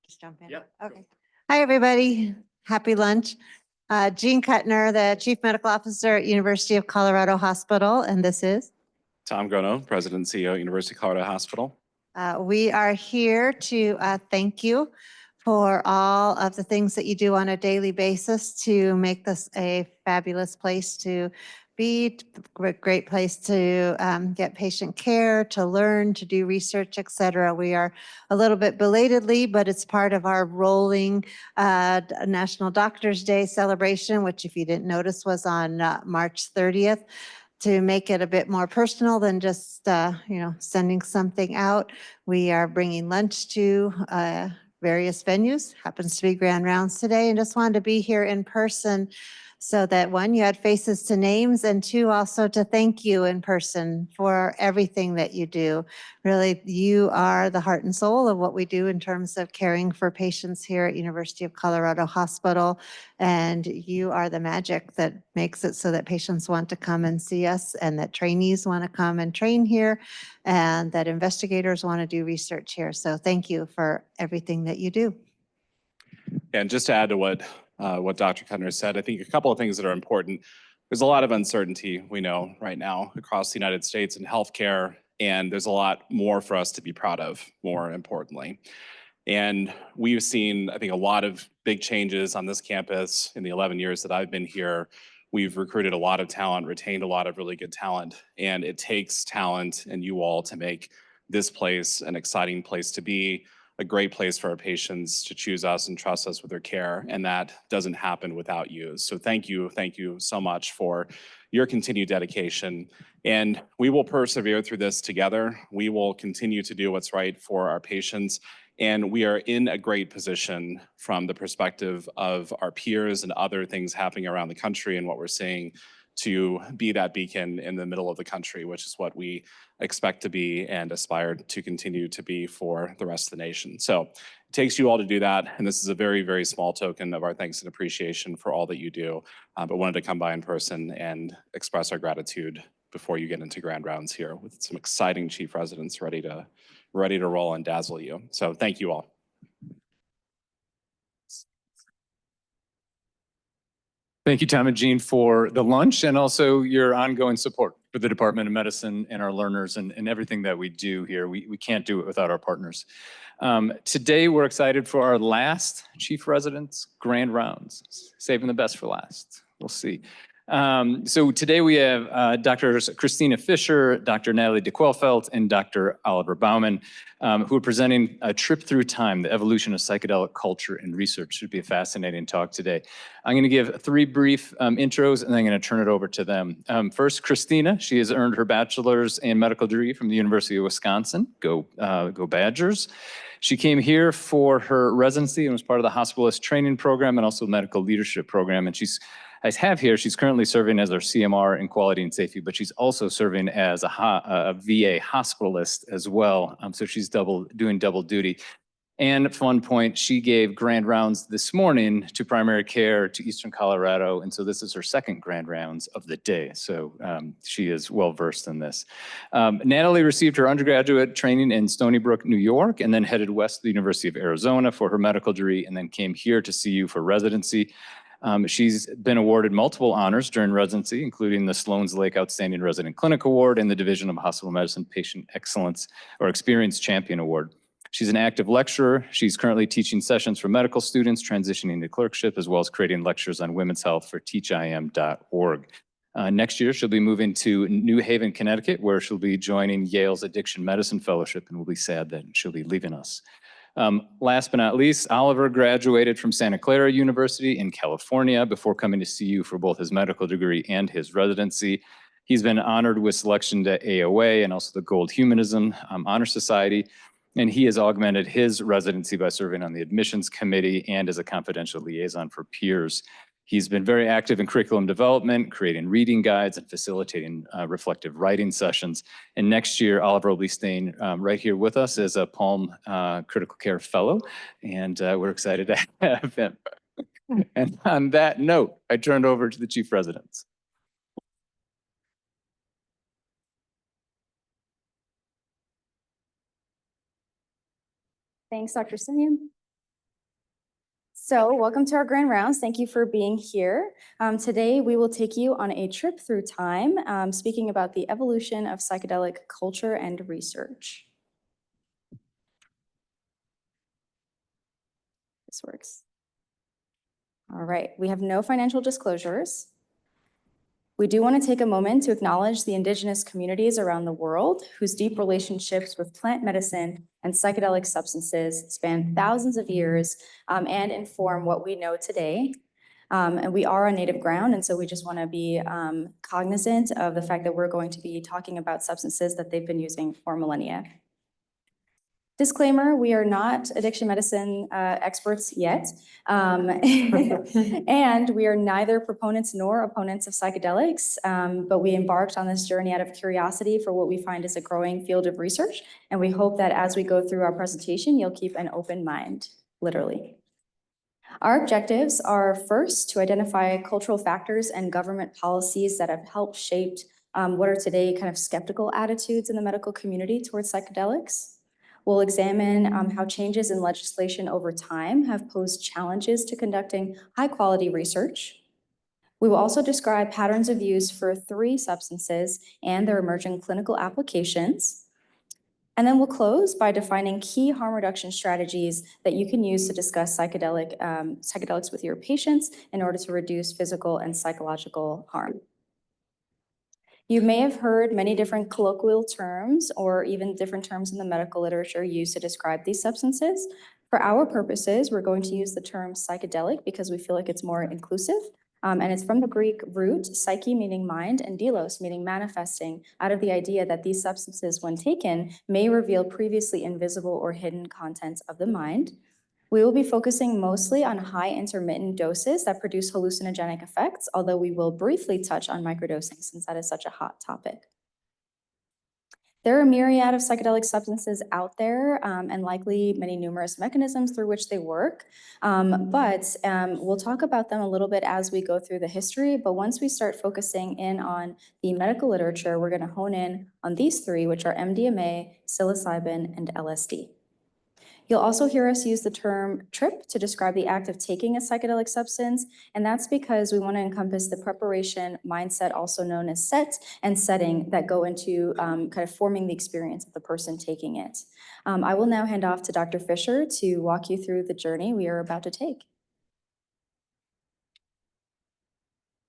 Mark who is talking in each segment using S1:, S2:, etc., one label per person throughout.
S1: Just jump in.
S2: Yep.
S1: Okay. Hi, everybody. Happy lunch. Jean Kuttner, the Chief Medical Officer at University of Colorado Hospital, and this is?
S2: Tom Gono, President and CEO, University of Colorado Hospital.
S1: We are here to thank you for all of the things that you do on a daily basis to make this a fabulous place to be, a great place to get patient care, to learn, to do research, et cetera. We are a little bit belatedly, but it's part of our rolling National Doctors Day celebration, which if you didn't notice was on March 30th. To make it a bit more personal than just, sending something out, we are bringing lunch to various venues. Happens to be Grand Rounds today, and just wanted to be here in person so that one, you had faces to names, and two, also to thank you in person for everything that you do. Really, you are the heart and soul of what we do in terms of caring for patients here at University of Colorado Hospital. And you are the magic that makes it so that patients want to come and see us, and that trainees want to come and train here, and that investigators want to do research here. So thank you for everything that you do.
S2: And just to add to what Dr. Kuttner said, I think a couple of things that are important. There's a lot of uncertainty we know right now across the United States in healthcare, and there's a lot more for us to be proud of, more importantly. And we've seen, I think, a lot of big changes on this campus in the 11 years that I've been here. We've recruited a lot of talent, retained a lot of really good talent, and it takes talent and you all to make this place an exciting place to be, a great place for our patients to choose us and trust us with their care, and that doesn't happen without you. So thank you so much for your continued dedication, and we will persevere through this together. We will continue to do what's right for our patients, and we are in a great position from the perspective of our peers and other things happening around the country and what we're seeing to be that beacon in the middle of the country, which is what we expect to be and aspire to continue to be for the rest of the nation. So it takes you all to do that. And this is a very, very small token of our thanks and appreciation for all that you do. But wanted to come by in person and express our gratitude before you get into Grand Rounds here with some exciting chief residents ready to roll and dazzle you. So thank you all.
S3: Thank you, Tom and Jean, for the lunch and also your ongoing support for the Department of Medicine and our learners and everything that we do here. We can't do it without our partners. Today, we're excited for our last Chief Residents Grand Rounds, saving the best for last. We'll see. So today we have Drs. Christina Fisher, Dr. Natalie DeQuelfelt, and Dr. Oliver Bauman, who are presenting A Trip Through Time, the Evolution of Psychedelic Culture and Research. Should be a fascinating talk today. I'm going to give 3 brief intros, and then I'm going to turn it over to them. First, Christina. She has earned her bachelor's and medical degree from the University of Wisconsin. Go Badgers. She came here for her residency and was part of the hospitalist training program and also medical leadership program. And she's currently serving as our CMR in quality and safety, but she's also serving as a VA hospitalist as well. So she's doing double duty. And fun point, she gave Grand Rounds this morning to primary care to Eastern Colorado. And so this is her second Grand Rounds of the day. So she is well versed in this. Natalie received her undergraduate training in Stony Brook, New York, and then headed west to the University of Arizona for her medical degree, and then came here to CU for residency. She's been awarded multiple honors during residency, including the Sloan's Lake Outstanding Resident Clinic Award and the Division of Hospital Medicine Patient Excellence or Experience Champion Award. She's an active lecturer. She's currently teaching sessions for medical students transitioning to clerkship, as well as creating lectures on women's health for teachim.org. Next year, she'll be moving to New Haven, Connecticut, where she'll be joining Yale's Addiction Medicine Fellowship, and we'll be sad that she'll be leaving us. Last but not least, Oliver graduated from Santa Clara University in California before coming to CU for both his medical degree and his residency. He's been honored with selection to AOA and also the Gold Humanism Honor Society, and he has augmented his residency by serving on the admissions committee and as a confidential liaison for peers. He's been very active in curriculum development, creating reading guides and facilitating reflective writing sessions. And next year, Oliver will be staying right here with us as a Palm Critical Care Fellow. And we're excited to have him. And on that note, I turned over to the Chief Residents.
S4: Thanks, Dr. Simeon. So welcome to our Grand Rounds. Thank you for being here. Today, we will take you on a trip through time, speaking about the evolution of psychedelic culture and research. This works. All right, we have no financial disclosures. We do want to take a moment to acknowledge the indigenous communities around the world whose deep relationships with plant medicine and psychedelic substances span thousands of years and inform what we know today. And we are on native ground, and so we just want to be cognizant of the fact that we're going to be talking about substances that they've been using for millennia. Disclaimer, we are not addiction medicine experts yet, and we are neither proponents nor opponents of psychedelics, but we embarked on this journey out of curiosity for what we find is a growing field of research, and we hope that as we go through our presentation, you'll keep an open mind, literally. Our objectives are first to identify cultural factors and government policies that have helped shape what are today kind of skeptical attitudes in the medical community towards psychedelics. We'll examine how changes in legislation over time have posed challenges to conducting high-quality research. We will also describe patterns of use for 3 substances and their emerging clinical applications. And then we'll close by defining key harm reduction strategies that you can use to discuss psychedelics with your patients in order to reduce physical and psychological harm. You may have heard many different colloquial terms or even different terms in the medical literature used to describe these substances. For our purposes, we're going to use the term psychedelic because we feel like it's more inclusive. And it's from the Greek root, psyche meaning mind, and delos meaning manifesting, out of the idea that these substances, when taken, may reveal previously invisible or hidden contents of the mind. We will be focusing mostly on high intermittent doses that produce hallucinogenic effects, although we will briefly touch on microdosing since that is such a hot topic. There are a myriad of psychedelic substances out there and likely many numerous mechanisms through which they work, but we'll talk about them a little bit as we go through the history, but once we start focusing in on the medical literature, we're going to hone in on these 3, which are MDMA, psilocybin, and LSD. You'll also hear us use the term trip to describe the act of taking a psychedelic substance, and that's because we want to encompass the preparation mindset, also known as set, and setting that go into kind of forming the experience of the person taking it. I will now hand off to Dr. Fisher to walk you through the journey we are about to take.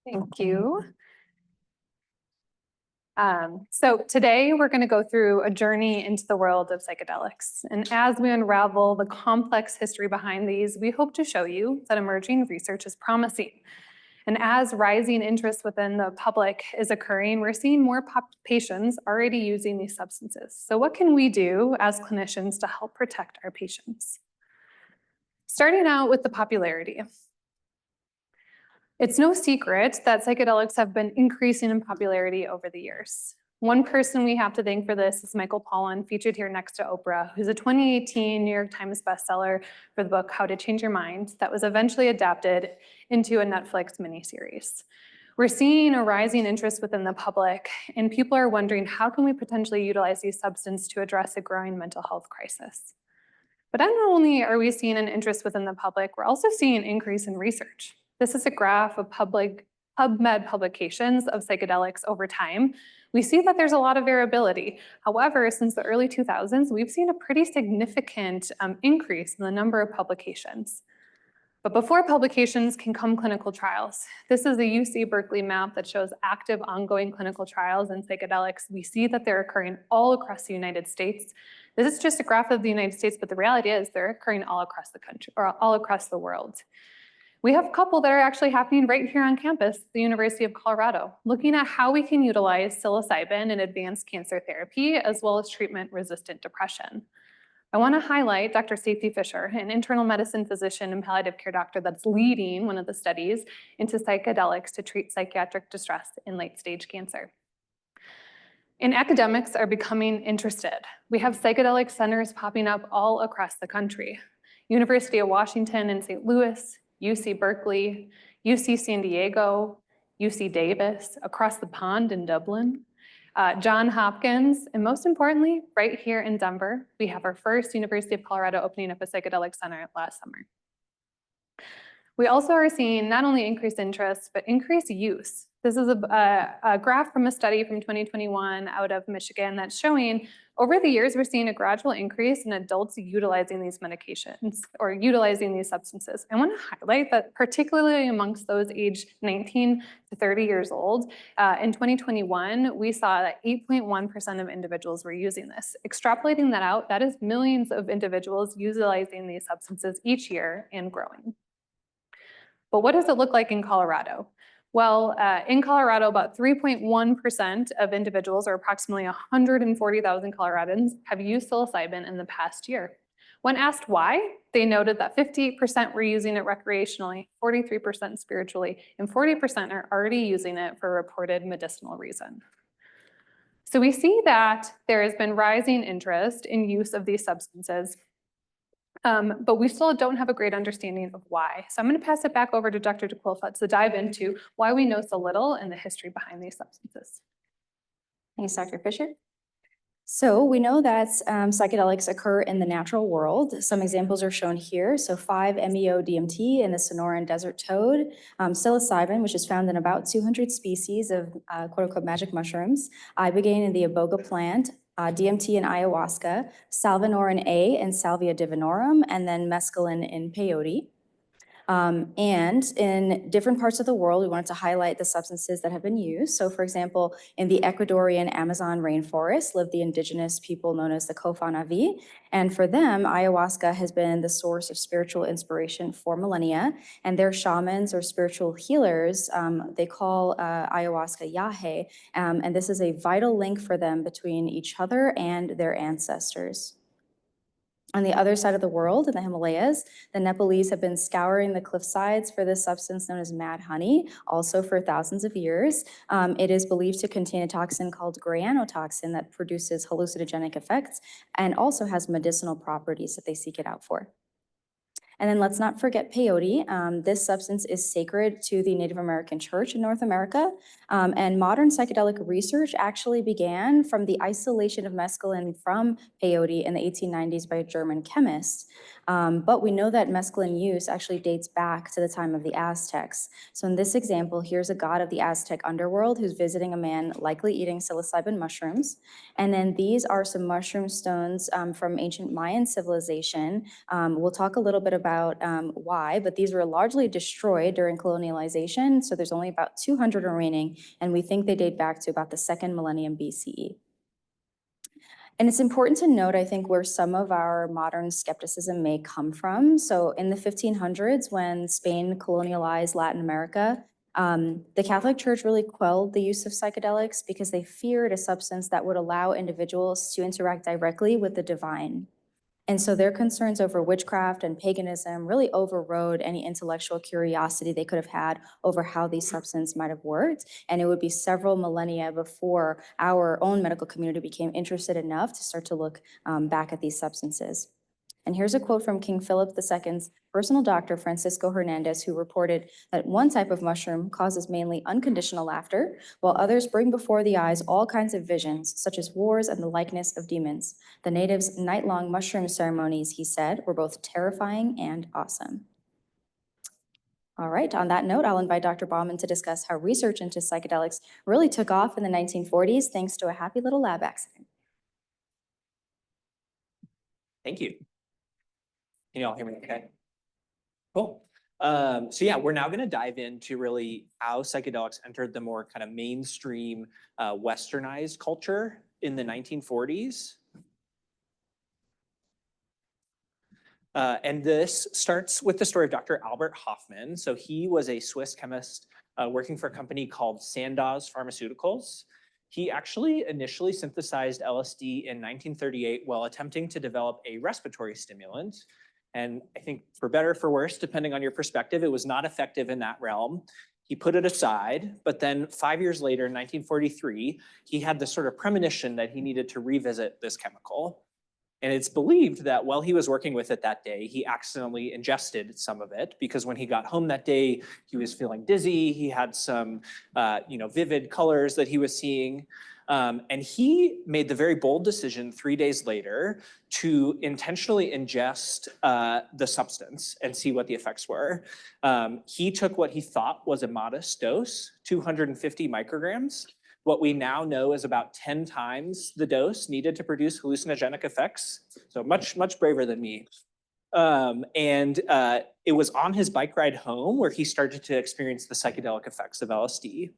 S5: Thank you. So today we're going to go through a journey into the world of psychedelics. And as we unravel the complex history behind these, we hope to show you that emerging research is promising. And as rising interest within the public is occurring, we're seeing more patients already using these substances. So what can we do as clinicians to help protect our patients? Starting out with the popularity. It's no secret that psychedelics have been increasing in popularity over the years. One person we have to thank for this is Michael Pollan, featured here next to Oprah, who's a 2018 New York Times bestseller for the book How to Change Your Mind that was eventually adapted into a Netflix miniseries. We're seeing a rising interest within the public, and people are wondering how can we potentially utilize these substances to address a growing mental health crisis. But not only are we seeing an interest within the public, we're also seeing an increase in research. This is a graph of PubMed publications of psychedelics over time. We see that there's a lot of variability. However, since the early 2000s, we've seen a pretty significant increase in the number of publications. But before publications can come clinical trials. This is a UC Berkeley map that shows active ongoing clinical trials in psychedelics. We see that they're occurring all across the United States. This is just a graph of the United States, but the reality is they're occurring all across the country or all across the world. We have a couple that are actually happening right here on campus, the University of Colorado, looking at how we can utilize psilocybin in advanced cancer therapy, as well as treatment-resistant depression. I want to highlight Dr. Safety Fisher, an internal medicine physician and palliative care doctor that's leading one of the studies into psychedelics to treat psychiatric distress in late-stage cancer. And academics are becoming interested. We have psychedelic centers popping up all across the country. University of Washington in St. Louis, UC Berkeley, UC San Diego, UC Davis, across the pond in Dublin, Johns Hopkins, and most importantly, right here in Denver, we have our first University of Colorado opening up a psychedelic center last summer. We also are seeing not only increased interest, but increased use. This is a graph from a study from 2021 out of Michigan that's showing over the years, we're seeing a gradual increase in adults utilizing these medications or utilizing these substances. I want to highlight that particularly amongst those aged 19 to 30 years old, in 2021, we saw that 8.1% of individuals were using this. Extrapolating that out, that is millions of individuals utilizing these substances each year and growing. But what does it look like in Colorado? Well, in Colorado, about 3.1% of individuals, or approximately 140,000 Coloradans, have used psilocybin in the past year. When asked why, they noted that 58% were using it recreationally, 43% spiritually, and 40% are already using it for reported medicinal reason. So we see that there has been rising interest in use of these substances, but we still don't have a great understanding of why. So I'm going to pass it back over to Dr. DeQuilfa to dive into why we know so little and the history behind these substances.
S4: Thanks, Dr. Fisher. So we know that psychedelics occur in the natural world. Some examples are shown here. So 5-MeO-DMT in the Sonoran desert toad, psilocybin, which is found in about 200 species of quote-unquote magic mushrooms, ibogaine in the iboga plant, DMT in ayahuasca, salvinorin A in Salvia divinorum, and then mescaline in peyote. And in different parts of the world, we wanted to highlight the substances that have been used. So for example, in the Ecuadorian Amazon rainforest live the indigenous people known as the Kofanavi. And for them, ayahuasca has been the source of spiritual inspiration for millennia. And their shamans or spiritual healers, they call ayahuasca yahe. And this is a vital link for them between each other and their ancestors. On the other side of the world, in the Himalayas, the Nepalese have been scouring the cliff sides for this substance known as mad honey, also for thousands of years. It is believed to contain a toxin called granotoxin that produces hallucinogenic effects and also has medicinal properties that they seek it out for. And then let's not forget peyote. This substance is sacred to the Native American church in North America. And modern psychedelic research actually began from the isolation of mescaline from peyote in the 1890s by a German chemist. But we know that mescaline use actually dates back to the time of the Aztecs. So in this example, here's a god of the Aztec underworld who's visiting a man likely eating psilocybin mushrooms. And then these are some mushroom stones from ancient Mayan civilization. We'll talk a little bit about why, but these were largely destroyed during colonialization. So there's only about 200 remaining, and we think they date back to about the 2nd millennium BCE. And it's important to note, I think, where some of our modern skepticism may come from. So in the 1500s, when Spain colonialized Latin America, the Catholic Church really quelled the use of psychedelics because they feared a substance that would allow individuals to interact directly with the divine. And so their concerns over witchcraft and paganism really overrode any intellectual curiosity they could have had over how these substances might have worked. And it would be several millennia before our own medical community became interested enough to start to look back at these substances. And here's a quote from King Philip II's personal doctor, Francisco Hernandez, who reported that one type of mushroom causes mainly unconditional laughter, while others bring before the eyes all kinds of visions, such as wars and the likeness of demons. The natives' night-long mushroom ceremonies, he said, were both terrifying and awesome. All right, on that note, I'll invite Dr. Bauman to discuss how research into psychedelics really took off in the 1940s, thanks to a happy little lab accident.
S6: Thank you. Can you all hear me okay? Cool. So yeah, we're now going to dive into really how psychedelics entered the more kind of mainstream westernized culture in the 1940s. And this starts with the story of Dr. Albert Hofmann. So he was a Swiss chemist working for a company called Sandoz Pharmaceuticals. He actually initially synthesized LSD in 1938 while attempting to develop a respiratory stimulant. And I think for better or for worse, depending on your perspective, it was not effective in that realm. He put it aside, but then 5 years later, in 1943, he had this sort of premonition that he needed to revisit this chemical. And it's believed that while he was working with it that day, he accidentally ingested some of it because when he got home that day, he was feeling dizzy. He had some, vivid colors that he was seeing. And he made the very bold decision 3 days later to intentionally ingest the substance and see what the effects were. He took what he thought was a modest dose, 250 micrograms. What we now know is about 10 times the dose needed to produce hallucinogenic effects. So much, much braver than me. It was on his bike ride home where he started to experience the psychedelic effects of LSD.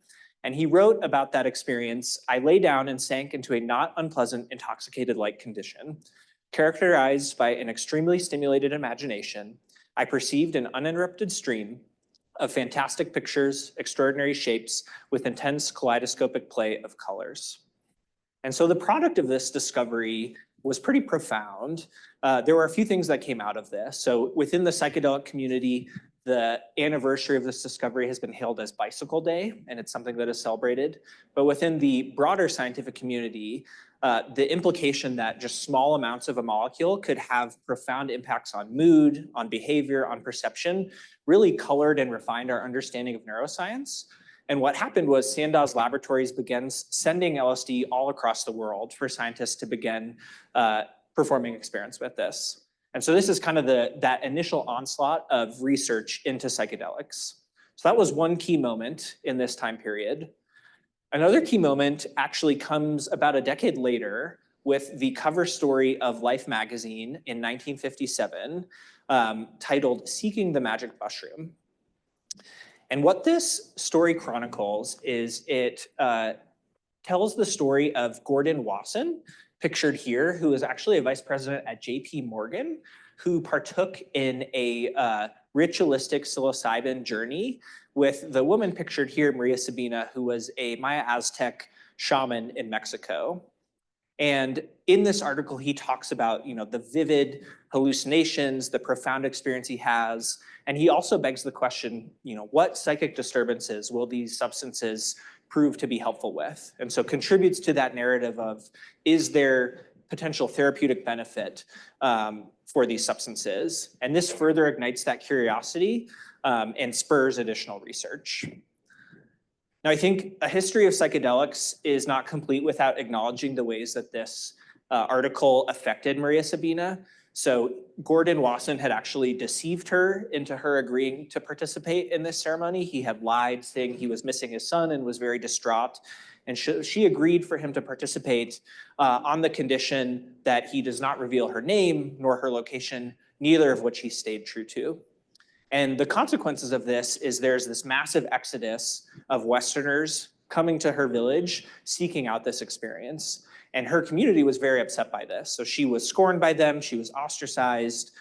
S6: And he wrote about that experience: "I lay down and sank into a not unpleasant intoxicated-like condition. Characterized by an extremely stimulated imagination, I perceived an uninterrupted stream of fantastic pictures, extraordinary shapes, with intense kaleidoscopic play of colors." And so the product of this discovery was pretty profound. There were a few things that came out of this. So within the psychedelic community, the anniversary of this discovery has been hailed as Bicycle Day, and it's something that is celebrated. But within the broader scientific community, the implication that just small amounts of a molecule could have profound impacts on mood, on behavior, on perception, really colored and refined our understanding of neuroscience. And what happened was Sandoz Laboratories began sending LSD all across the world for scientists to begin performing experiments with this. And so this is kind of that initial onslaught of research into psychedelics. So that was one key moment in this time period. Another key moment actually comes about a decade later with the cover story of Life magazine in 1957, titled "Seeking the Magic Mushroom." And what this story chronicles is it tells the story of Gordon Wasson, pictured here, who is actually a vice president at JP Morgan, who partook in a ritualistic psilocybin journey with the woman pictured here, Maria Sabina, who was a Maya Aztec shaman in Mexico. And in this article, he talks about, the vivid hallucinations, the profound experience he has. And he also begs the question, what psychic disturbances will these substances prove to be helpful with? And so contributes to that narrative of, is there potential therapeutic benefit for these substances? And this further ignites that curiosity and spurs additional research. Now, I think a history of psychedelics is not complete without acknowledging the ways that this article affected Maria Sabina. So Gordon Wasson had actually deceived her into her agreeing to participate in this ceremony. He had lied, saying he was missing his son and was very distraught. And she agreed for him to participate on the condition that he does not reveal her name nor her location, neither of which he stayed true to. And the consequences of this is there's this massive exodus of Westerners coming to her village, seeking out this experience. And her community was very upset by this. So she was scorned by them, she was ostracized,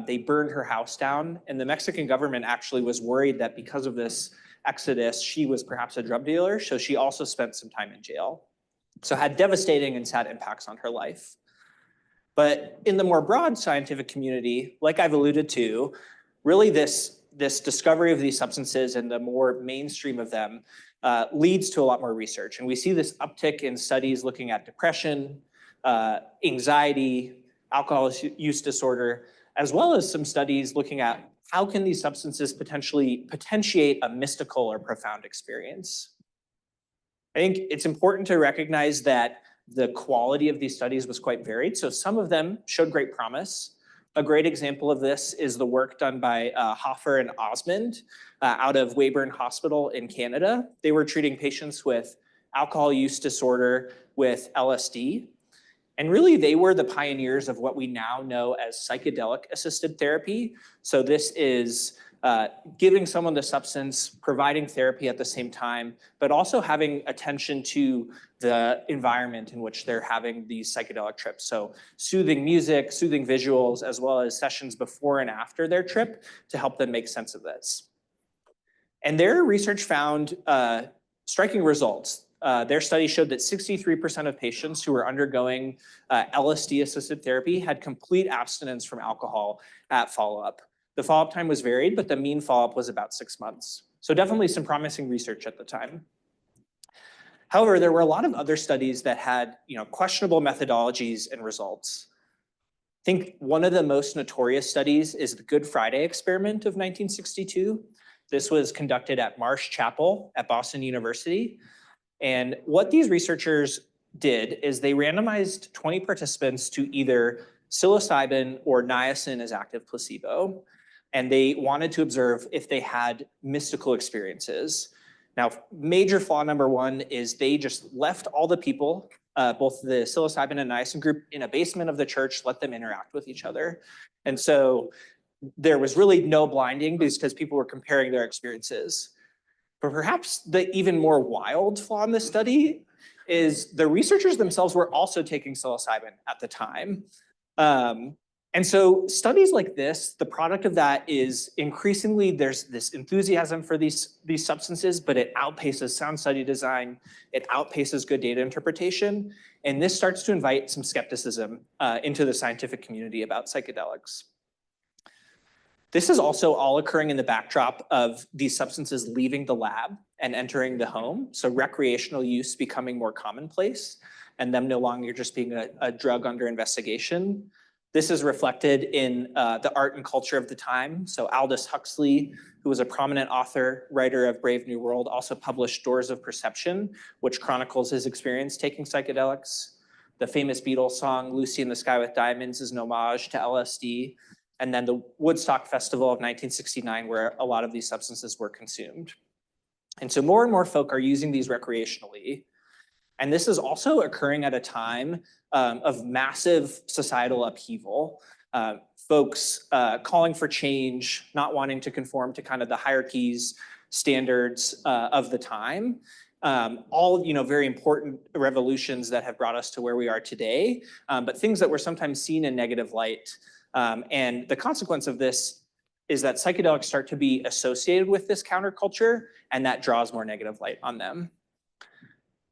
S6: they burned her house down. And the Mexican government actually was worried that because of this exodus, she was perhaps a drug dealer. So she also spent some time in jail. So had devastating and sad impacts on her life. But in the more broad scientific community, like I've alluded to, really this discovery of these substances and the more mainstream of them leads to a lot more research. And we see this uptick in studies looking at depression, anxiety, alcohol use disorder, as well as some studies looking at how can these substances potentiate a mystical or profound experience. I think it's important to recognize that the quality of these studies was quite varied. So some of them showed great promise. A great example of this is the work done by Hoffer and Osmond out of Weyburn Hospital in Canada. They were treating patients with alcohol use disorder with LSD. And really, they were the pioneers of what we now know as psychedelic-assisted therapy. So this is giving someone the substance, providing therapy at the same time, but also having attention to the environment in which they're having these psychedelic trips. So soothing music, soothing visuals, as well as sessions before and after their trip to help them make sense of this. And their research found striking results. Their study showed that 63% of patients who were undergoing LSD-assisted therapy had complete abstinence from alcohol at follow-up. The follow-up time was varied, but the mean follow-up was about 6 months. So definitely some promising research at the time. However, there were a lot of other studies that had questionable methodologies and results. I think one of the most notorious studies is the Good Friday experiment of 1962. This was conducted at Marsh Chapel at Boston University. And what these researchers did is they randomized 20 participants to either psilocybin or niacin as active placebo. And they wanted to observe if they had mystical experiences. Now, major flaw number one is they just left all the people, both the psilocybin and niacin group, in a basement of the church, let them interact with each other. And so there was really no blinding because people were comparing their experiences. But perhaps the even more wild flaw in this study is the researchers themselves were also taking psilocybin at the time. And so studies like this, the product of that is increasingly there's this enthusiasm for these substances, but it outpaces sound study design, it outpaces good data interpretation, and this starts to invite some skepticism into the scientific community about psychedelics. This is also all occurring in the backdrop of these substances leaving the lab and entering the home, so recreational use becoming more commonplace, and them no longer just being a drug under investigation. This is reflected in the art and culture of the time. So Aldous Huxley, who was a prominent author, writer of Brave New World, also published Doors of Perception, which chronicles his experience taking psychedelics. The famous Beatles song, Lucy in the Sky with Diamonds, is an homage to LSD. And then the Woodstock Festival of 1969, where a lot of these substances were consumed. And so more and more folk are using these recreationally. And this is also occurring at a time of massive societal upheaval. Folks calling for change, not wanting to conform to kind of the hierarchies, standards of the time. All very important revolutions that have brought us to where we are today, but things that were sometimes seen in negative light. And the consequence of this is that psychedelics start to be associated with this counterculture, and that draws more negative light on them.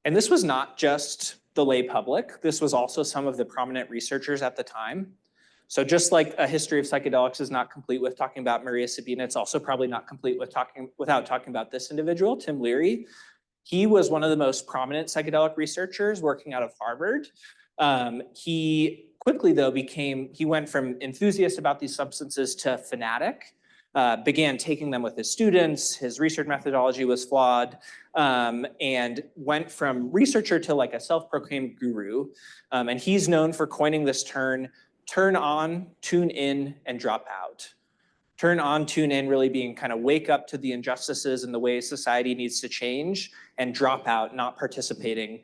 S6: And this was not just the lay public. This was also some of the prominent researchers at the time. So just like a history of psychedelics is not complete with talking about Maria Sabina, it's also probably not complete without talking about this individual, Tim Leary. He was one of the most prominent psychedelic researchers working out of Harvard. He quickly, though, he went from enthusiast about these substances to fanatic, began taking them with his students. His research methodology was flawed, and went from researcher to like a self-proclaimed guru. And he's known for coining this term, turn on, tune in, and drop out. Turn on, tune in, really being kind of wake up to the injustices and the ways society needs to change, and drop out, not participating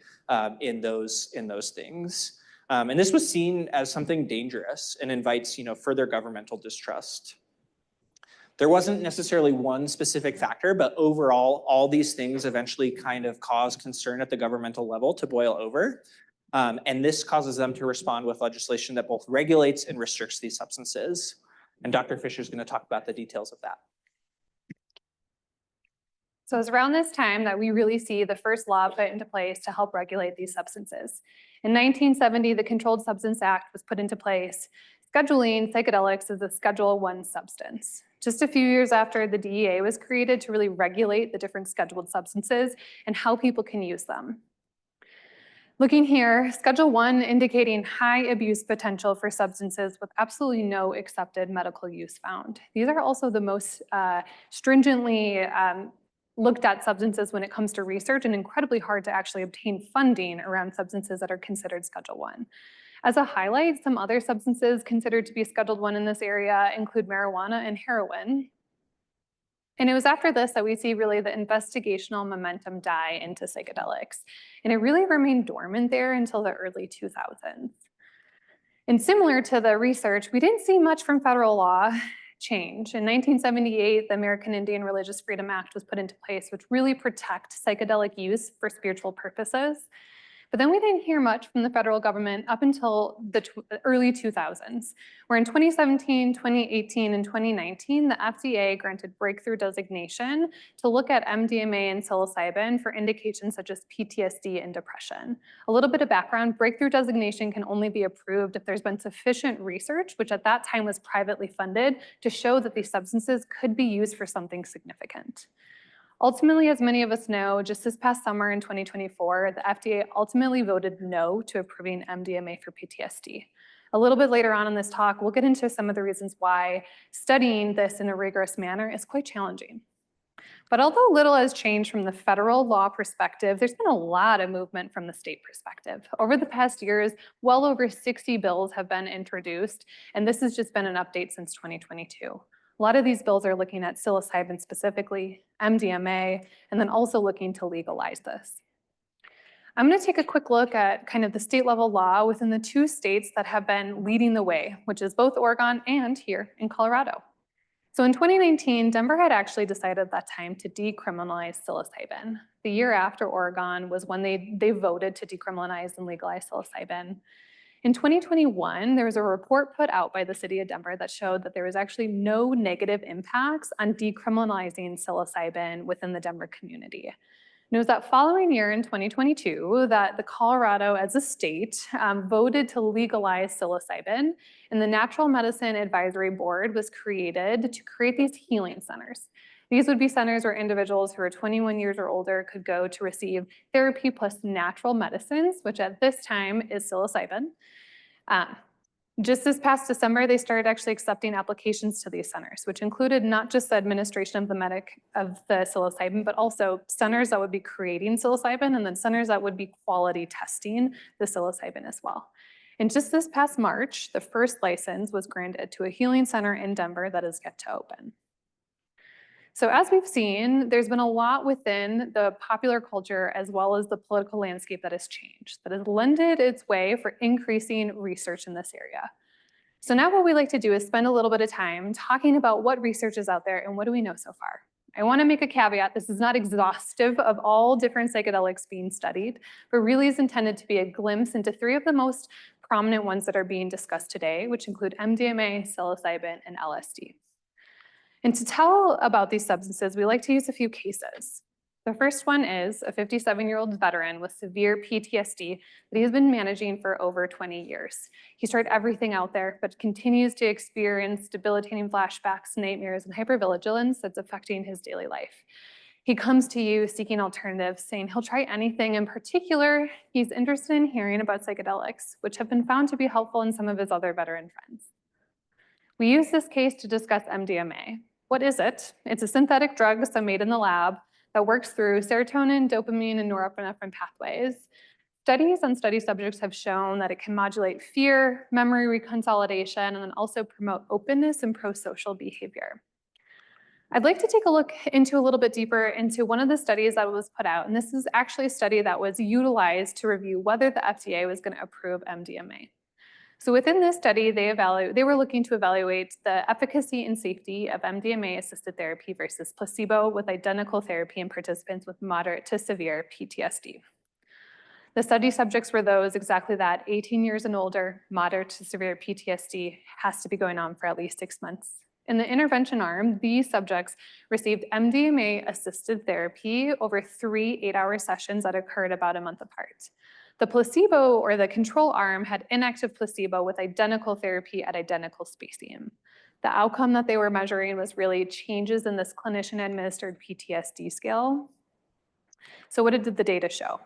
S6: in those things. And this was seen as something dangerous and invites further governmental distrust. There wasn't necessarily one specific factor, but overall, all these things eventually kind of cause concern at the governmental level to boil over. And this causes them to respond with legislation that both regulates and restricts these substances. And Dr. Fisher is going to talk about the details of that.
S5: So it's around this time that we really see the first law put into place to help regulate these substances. In 1970, the Controlled Substance Act was put into place, scheduling psychedelics as a Schedule I substance. Just a few years after, the DEA was created to really regulate the different scheduled substances and how people can use them. Looking here, Schedule I indicating high abuse potential for substances with absolutely no accepted medical use found. These are also the most stringently looked at substances when it comes to research, and incredibly hard to actually obtain funding around substances that are considered Schedule I. As a highlight, some other substances considered to be Scheduled I in this area include marijuana and heroin. And it was after this that we see really the investigational momentum die into psychedelics. And it really remained dormant there until the early 2000s. And similar to the research, we didn't see much from federal law change. In 1978, the American Indian Religious Freedom Act was put into place, which really protect psychedelic use for spiritual purposes. But then we didn't hear much from the federal government up until the early 2000s, where in 2017, 2018, and 2019, the FDA granted breakthrough designation to look at MDMA and psilocybin for indications such as PTSD and depression. A little bit of background, breakthrough designation can only be approved if there's been sufficient research, which at that time was privately funded, to show that these substances could be used for something significant. Ultimately, as many of us know, just this past summer in 2024, the FDA ultimately voted no to approving MDMA for PTSD. A little bit later on in this talk, we'll get into some of the reasons why studying this in a rigorous manner is quite challenging. But although little has changed from the federal law perspective, there's been a lot of movement from the state perspective. Over the past years, well over 60 bills have been introduced, and this has just been an update since 2022. A lot of these bills are looking at psilocybin specifically, MDMA, and then also looking to legalize this. I'm going to take a quick look at kind of the state level law within the 2 states that have been leading the way, which is both Oregon and here in Colorado. So in 2019, Denver had actually decided at that time to decriminalize psilocybin. The year after Oregon was when they voted to decriminalize and legalize psilocybin. In 2021, there was a report put out by the city of Denver that showed that there was actually no negative impacts on decriminalizing psilocybin within the Denver community. And it was that following year in 2022 that the Colorado as a state voted to legalize psilocybin, and the Natural Medicine Advisory Board was created to create these healing centers. These would be centers where individuals who are 21 years or older could go to receive therapy plus natural medicines, which at this time is psilocybin. Just this past December, they started actually accepting applications to these centers, which included not just the administration of the psilocybin, but also centers that would be creating psilocybin and then centers that would be quality testing the psilocybin as well. And just this past March, the first license was granted to a healing center in Denver that is yet to open. So as we've seen, there's been a lot within the popular culture as well as the political landscape that has changed, that has lended its way for increasing research in this area. So now what we like to do is spend a little bit of time talking about what research is out there and what do we know so far. I want to make a caveat, this is not exhaustive of all different psychedelics being studied, but really is intended to be a glimpse into 3 of the most prominent ones that are being discussed today, which include MDMA, psilocybin, and LSD. And to tell about these substances, we like to use a few cases. The first one is a 57-year-old veteran with severe PTSD that he has been managing for over 20 years. He's tried everything out there, but continues to experience debilitating flashbacks, nightmares, and hypervigilance that's affecting his daily life. He comes to you seeking alternatives, saying he'll try anything. In particular, he's interested in hearing about psychedelics, which have been found to be helpful in some of his other veteran friends. We use this case to discuss MDMA. What is it? It's a synthetic drug, so made in the lab, that works through serotonin, dopamine, and norepinephrine pathways. Studies on study subjects have shown that it can modulate fear, memory reconsolidation, and then also promote openness and pro-social behavior. I'd like to take a look into a little bit deeper into one of the studies that was put out, and this is actually a study that was utilized to review whether the FDA was going to approve MDMA. So within this study, they were looking to evaluate the efficacy and safety of MDMA-assisted therapy versus placebo with identical therapy in participants with moderate to severe PTSD. The study subjects were those exactly that, 18 years and older, moderate to severe PTSD, has to be going on for at least 6 months. In the intervention arm, these subjects received MDMA-assisted therapy over 3 8-hour sessions that occurred about a month apart. The placebo or the control arm had inactive placebo with identical therapy at identical spacing. The outcome that they were measuring was really changes in this clinician-administered PTSD scale. So what did the data show?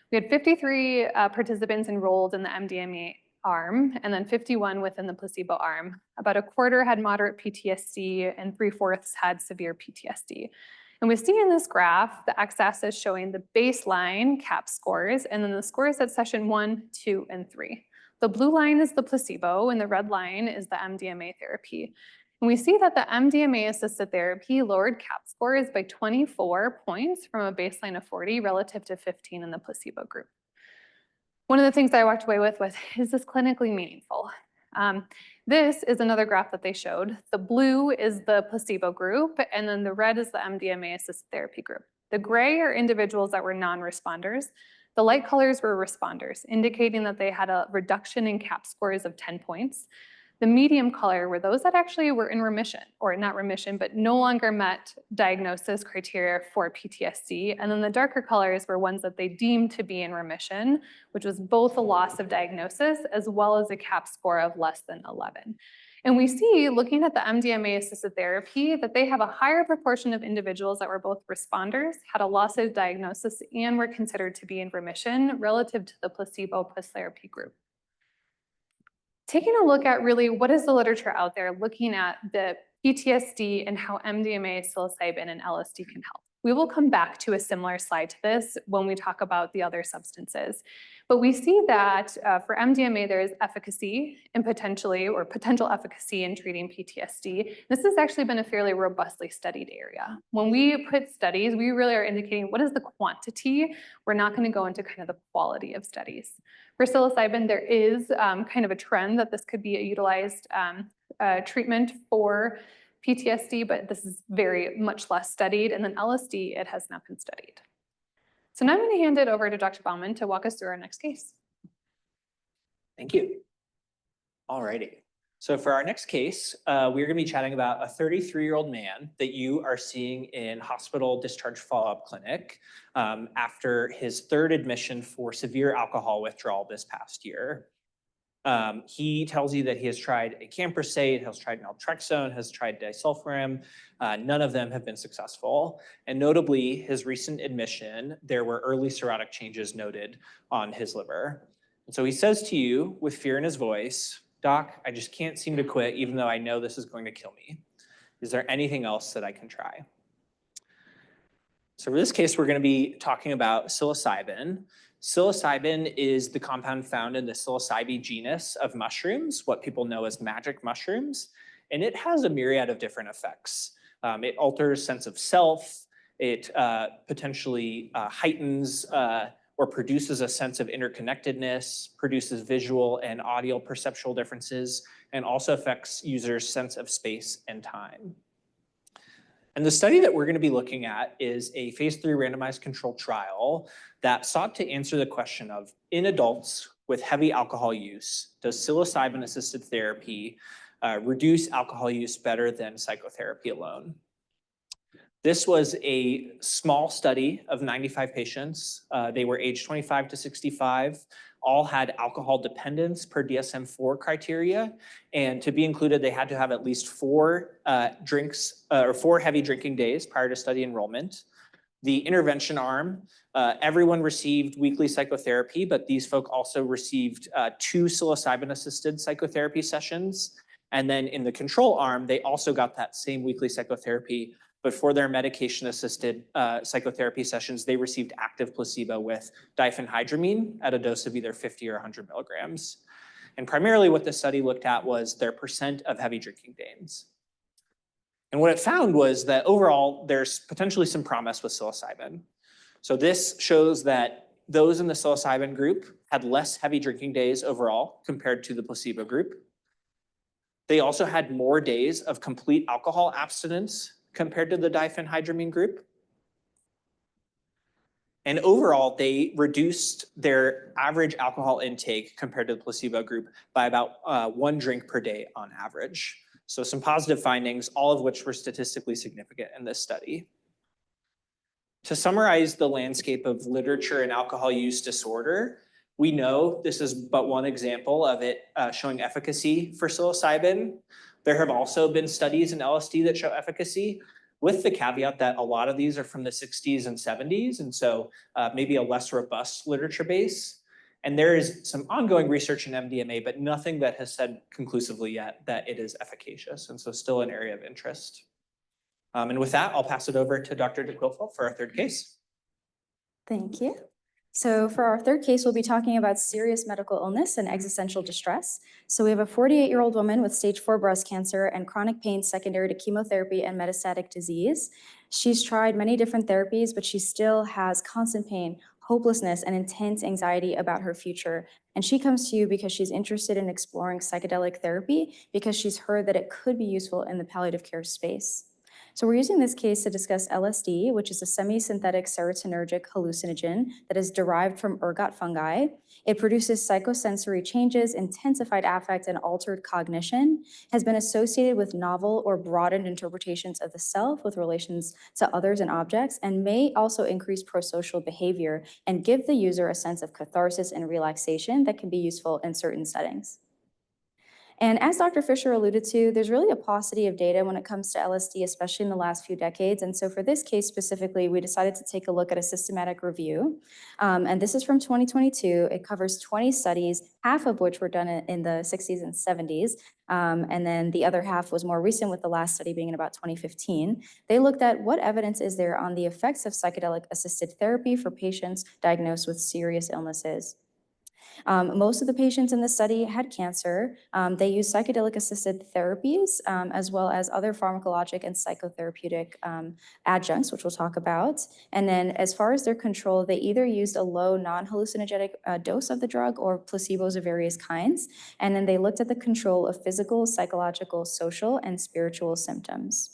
S5: We had 53 participants enrolled in the MDMA arm and then 51 within the placebo arm. About a quarter had moderate PTSD and 3/4 had severe PTSD. And we see in this graph, the x-axis showing the baseline CAP scores, and then the scores at session 1, 2, and 3. The blue line is the placebo, and the red line is the MDMA therapy. And we see that the MDMA-assisted therapy lowered CAP scores by 24 points from a baseline of 40 relative to 15 in the placebo group. One of the things I walked away with was, is this clinically meaningful? This is another graph that they showed. The blue is the placebo group, and then the red is the MDMA-assisted therapy group. The gray are individuals that were non-responders. The light colors were responders, indicating that they had a reduction in CAP scores of 10 points. The medium color were those that actually were in remission, or not remission, but no longer met diagnosis criteria for PTSD. And then the darker colors were ones that they deemed to be in remission, which was both a loss of diagnosis as well as a CAP score of less than 11. And we see, looking at the MDMA-assisted therapy, that they have a higher proportion of individuals that were both responders, had a loss of diagnosis, and were considered to be in remission relative to the placebo plus therapy group. Taking a look at really what is the literature out there looking at the PTSD, and how MDMA, psilocybin, and LSD can help. We will come back to a similar slide to this when we talk about the other substances. But we see that for MDMA, there is efficacy and potential efficacy in treating PTSD. This has actually been a fairly robustly studied area. When we put studies, we really are indicating what is the quantity. We're not going to go into kind of the quality of studies. For psilocybin, there is kind of a trend that this could be a utilized treatment for PTSD, but this is very much less studied. And then LSD, it has not been studied. So now I'm going to hand it over to Dr. Bauman to walk us through our next case.
S6: Thank you. All righty. So for our next case, we're going to be chatting about a 33-year-old man that you are seeing in hospital discharge follow-up clinic after his third admission for severe alcohol withdrawal this past year. He tells you that he has tried acamprosate, has tried naltrexone, has tried disulfiram. None of them have been successful. And notably, his recent admission, there were early cirrhotic changes noted on his liver. And so he says to you with fear in his voice, "Doc, I just can't seem to quit, even though I know this is going to kill me. Is there anything else that I can try?" So for this case, we're going to be talking about psilocybin. Psilocybin is the compound found in the psilocybe genus of mushrooms, what people know as magic mushrooms, and it has a myriad of different effects. It alters sense of self, it potentially heightens or produces a sense of interconnectedness, produces visual and audio perceptual differences, and also affects users' sense of space and time. And the study that we're going to be looking at is a phase 3 randomized controlled trial that sought to answer the question of, in adults with heavy alcohol use, does psilocybin-assisted therapy reduce alcohol use better than psychotherapy alone? This was a small study of 95 patients. They were aged 25 to 65. All had alcohol dependence per DSM-4 criteria. And to be included, they had to have at least 4 drinks or 4 heavy drinking days prior to study enrollment. The intervention arm, everyone received weekly psychotherapy, but these folk also received 2 psilocybin-assisted psychotherapy sessions. And then in the control arm, they also got that same weekly psychotherapy, but for their medication-assisted psychotherapy sessions, they received active placebo with diphenhydramine at a dose of either 50 or 100 milligrams. And primarily what the study looked at was their % of heavy drinking days. And what it found was that overall, there's potentially some promise with psilocybin. So this shows that those in the psilocybin group had less heavy drinking days overall compared to the placebo group. They also had more days of complete alcohol abstinence compared to the diphenhydramine group. And overall, they reduced their average alcohol intake compared to the placebo group by about 1 drink per day on average. So some positive findings, all of which were statistically significant in this study. To summarize the landscape of literature in alcohol use disorder, we know this is but one example of it showing efficacy for psilocybin. There have also been studies in LSD that show efficacy, with the caveat that a lot of these are from the 60s and 70s, and so maybe a less robust literature base. And there is some ongoing research in MDMA, but nothing that has said conclusively yet that it is efficacious, and so still an area of interest. And with that, I'll pass it over to Dr. DeQuilfel for our third case.
S4: Thank you. So for our third case, we'll be talking about serious medical illness and existential distress. So we have a 48-year-old woman with stage 4 breast cancer and chronic pain secondary to chemotherapy and metastatic disease. She's tried many different therapies, but she still has constant pain, hopelessness, and intense anxiety about her future. And she comes to you because she's interested in exploring psychedelic therapy because she's heard that it could be useful in the palliative care space. So we're using this case to discuss LSD, which is a semi-synthetic serotonergic hallucinogen that is derived from ergot fungi. It produces psychosensory changes, intensified affect, and altered cognition, has been associated with novel or broadened interpretations of the self with relations to others and objects, and may also increase prosocial behavior and give the user a sense of catharsis and relaxation that can be useful in certain settings. And as Dr. Fisher alluded to, there's really a paucity of data when it comes to LSD, especially in the last few decades. And so for this case specifically, we decided to take a look at a systematic review. And this is from 2022. It covers 20 studies, half of which were done in the 60s and 70s. And then the other half was more recent, with the last study being in about 2015. They looked at what evidence is there on the effects of psychedelic-assisted therapy for patients diagnosed with serious illnesses. Most of the patients in the study had cancer. They used psychedelic-assisted therapies as well as other pharmacologic and psychotherapeutic adjuncts, which we'll talk about. And then as far as their control, they either used a low non-hallucinogenic dose of the drug or placebos of various kinds. And then they looked at the control of physical, psychological, social, and spiritual symptoms.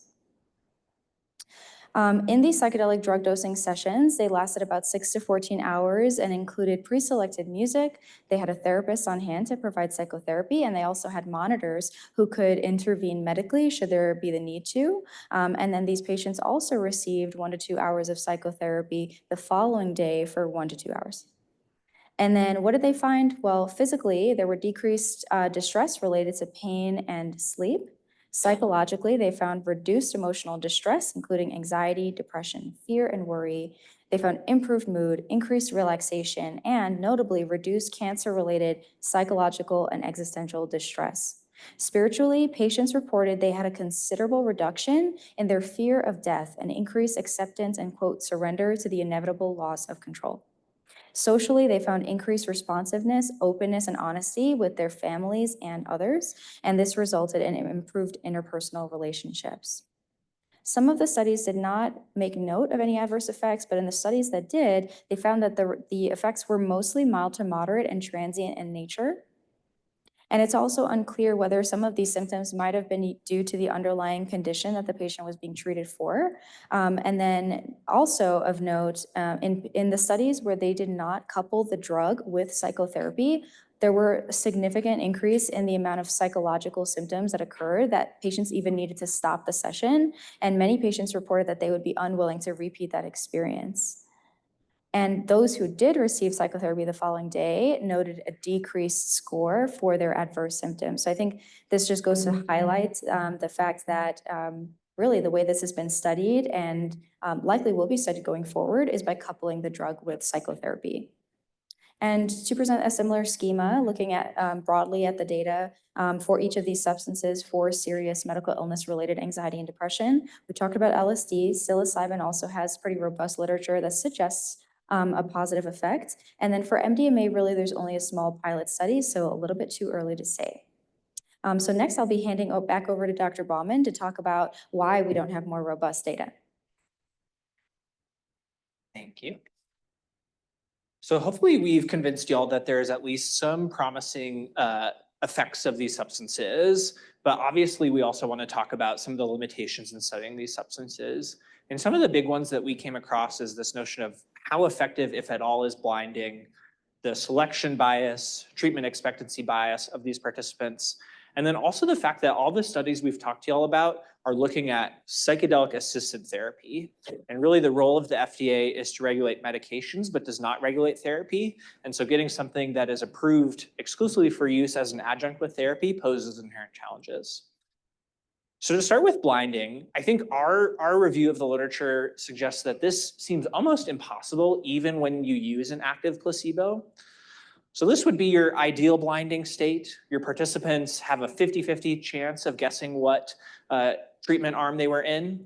S4: In these psychedelic drug dosing sessions, they lasted about 6 to 14 hours and included pre-selected music. They had a therapist on hand to provide psychotherapy, and they also had monitors who could intervene medically should there be the need to. And then these patients also received 1 to 2 hours of psychotherapy the following day for 1 to 2 hours. And then what did they find? Well, physically, there were decreased distress related to pain and sleep. Psychologically, they found reduced emotional distress, including anxiety, depression, fear, and worry. They found improved mood, increased relaxation, and notably reduced cancer-related psychological and existential distress. Spiritually, patients reported they had a considerable reduction in their fear of death and increased acceptance and, quote, surrender to the inevitable loss of control. Socially, they found increased responsiveness, openness, and honesty with their families and others, and this resulted in improved interpersonal relationships. Some of the studies did not make note of any adverse effects, but in the studies that did, they found that the effects were mostly mild to moderate and transient in nature. And it's also unclear whether some of these symptoms might have been due to the underlying condition that the patient was being treated for. And then also of note, in the studies where they did not couple the drug with psychotherapy, there were a significant increase in the amount of psychological symptoms that occurred that patients even needed to stop the session. And many patients reported that they would be unwilling to repeat that experience. And those who did receive psychotherapy the following day noted a decreased score for their adverse symptoms. So I think this just goes to highlight the fact that really the way this has been studied and likely will be studied going forward is by coupling the drug with psychotherapy. And to present a similar schema, looking at broadly at the data for each of these substances for serious medical illness-related anxiety and depression. We talked about LSD. Psilocybin also has pretty robust literature that suggests a positive effect. And then for MDMA, really, there's only a small pilot study, so a little bit too early to say. So next, I'll be handing back over to Dr. Bauman to talk about why we don't have more robust data.
S6: Thank you. So hopefully we've convinced y'all that there's at least some promising effects of these substances, but obviously we also want to talk about some of the limitations in studying these substances. And some of the big ones that we came across is this notion of how effective, if at all, is blinding, the selection bias, treatment expectancy bias of these participants, and then also the fact that all the studies we've talked to y'all about are looking at psychedelic-assisted therapy. And really the role of the FDA is to regulate medications, but does not regulate therapy. And so getting something that is approved exclusively for use as an adjunct with therapy poses inherent challenges. So to start with blinding, I think our review of the literature suggests that this seems almost impossible even when you use an active placebo. So this would be your ideal blinding state. Your participants have a 50-50 chance of guessing what treatment arm they were in.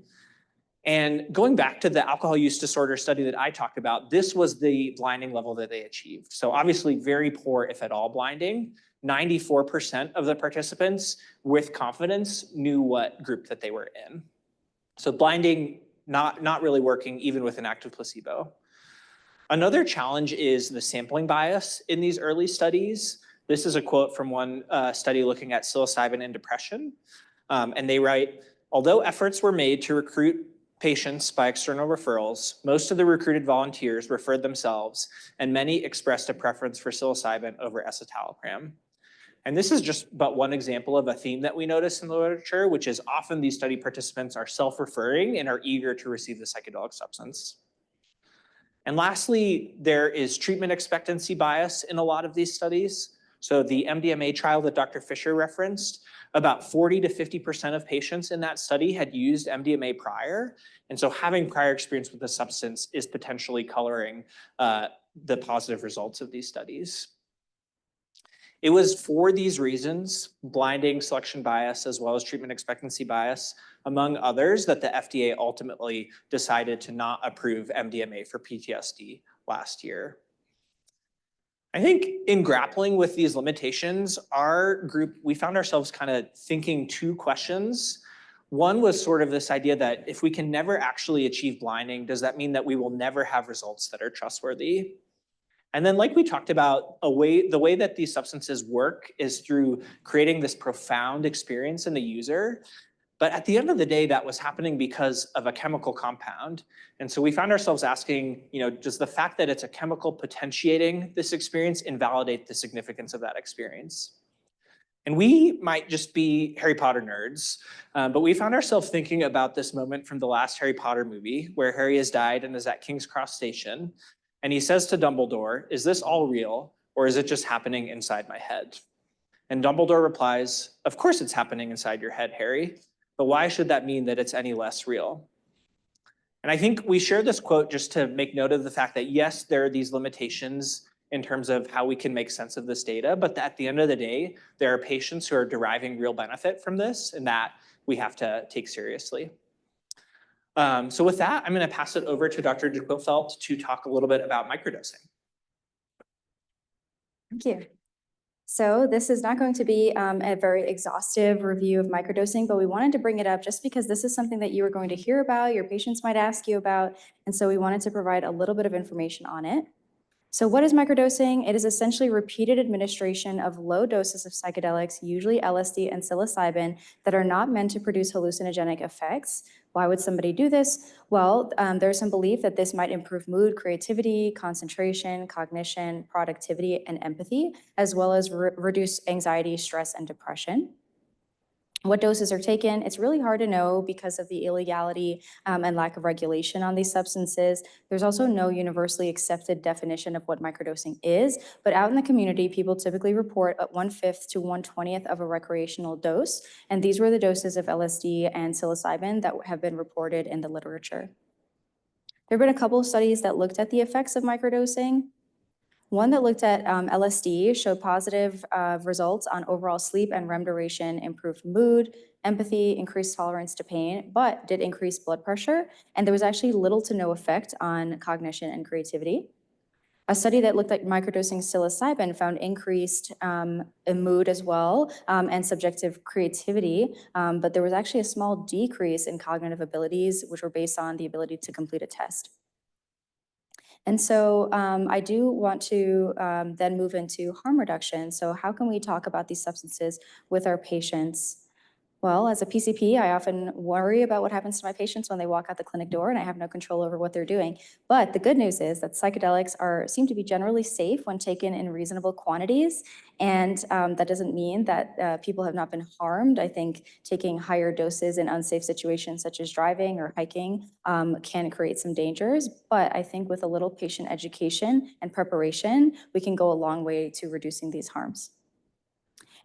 S6: And going back to the alcohol use disorder study that I talked about, this was the blinding level that they achieved. So obviously very poor, if at all, blinding. 94% of the participants with confidence knew what group that they were in. So blinding not really working even with an active placebo. Another challenge is the sampling bias in these early studies. This is a quote from one study looking at psilocybin and depression. And they write, although efforts were made to recruit patients by external referrals, most of the recruited volunteers referred themselves, and many expressed a preference for psilocybin over escitalopram. And this is just but one example of a theme that we notice in the literature, which is often these study participants are self-referring and are eager to receive the psychedelic substance. And lastly, there is treatment expectancy bias in a lot of these studies. So the MDMA trial that Dr. Fisher referenced, about 40 to 50% of patients in that study had used MDMA prior. And so having prior experience with the substance is potentially coloring the positive results of these studies. It was for these reasons, blinding, selection bias, as well as treatment expectancy bias, among others, that the FDA ultimately decided to not approve MDMA for PTSD last year. I think in grappling with these limitations, our group, we found ourselves kind of thinking two questions. One was sort of this idea that if we can never actually achieve blinding, does that mean that we will never have results that are trustworthy? And then like we talked about, the way that these substances work is through creating this profound experience in the user. But at the end of the day, that was happening because of a chemical compound. And so we found ourselves asking, does the fact that it's a chemical potentiating this experience invalidate the significance of that experience? And we might just be Harry Potter nerds, but we found ourselves thinking about this moment from the last Harry Potter movie where Harry has died and is at King's Cross Station. And he says to Dumbledore, "Is this all real, or is it just happening inside my head?" And Dumbledore replies, "Of course it's happening inside your head, Harry, but why should that mean that it's any less real?" And I think we share this quote just to make note of the fact that yes, there are these limitations in terms of how we can make sense of this data, but at the end of the day, there are patients who are deriving real benefit from this, and that we have to take seriously. So with that, I'm going to pass it over to Dr. DeQuillfelt to talk a little bit about microdosing.
S4: Thank you. So this is not going to be a very exhaustive review of microdosing, but we wanted to bring it up just because this is something that you are going to hear about, your patients might ask you about, and so we wanted to provide a little bit of information on it. So what is microdosing? It is essentially repeated administration of low doses of psychedelics, usually LSD and psilocybin, that are not meant to produce hallucinogenic effects. Why would somebody do this? Well, there's some belief that this might improve mood, creativity, concentration, cognition, productivity, and empathy, as well as reduce anxiety, stress, and depression. What doses are taken, it's really hard to know because of the illegality and lack of regulation on these substances. There's also no universally accepted definition of what microdosing is, but out in the community, people typically report at 1/5 to 1/20th of a recreational dose, and these were the doses of LSD and psilocybin that have been reported in the literature. There have been a couple of studies that looked at the effects of microdosing. One that looked at LSD showed positive results on overall sleep and REM duration, improved mood, empathy, increased tolerance to pain, but did increase blood pressure. And there was actually little to no effect on cognition and creativity. A study that looked at microdosing psilocybin found increased in mood as well and subjective creativity, but there was actually a small decrease in cognitive abilities, which were based on the ability to complete a test. And so I do want to then move into harm reduction. So how can we talk about these substances with our patients? Well, as a PCP, I often worry about what happens to my patients when they walk out the clinic door and I have no control over what they're doing. But the good news is that psychedelics seem to be generally safe when taken in reasonable quantities. And that doesn't mean that people have not been harmed. I think taking higher doses in unsafe situations such as driving or hiking can create some dangers. But I think with a little patient education and preparation, we can go a long way to reducing these harms.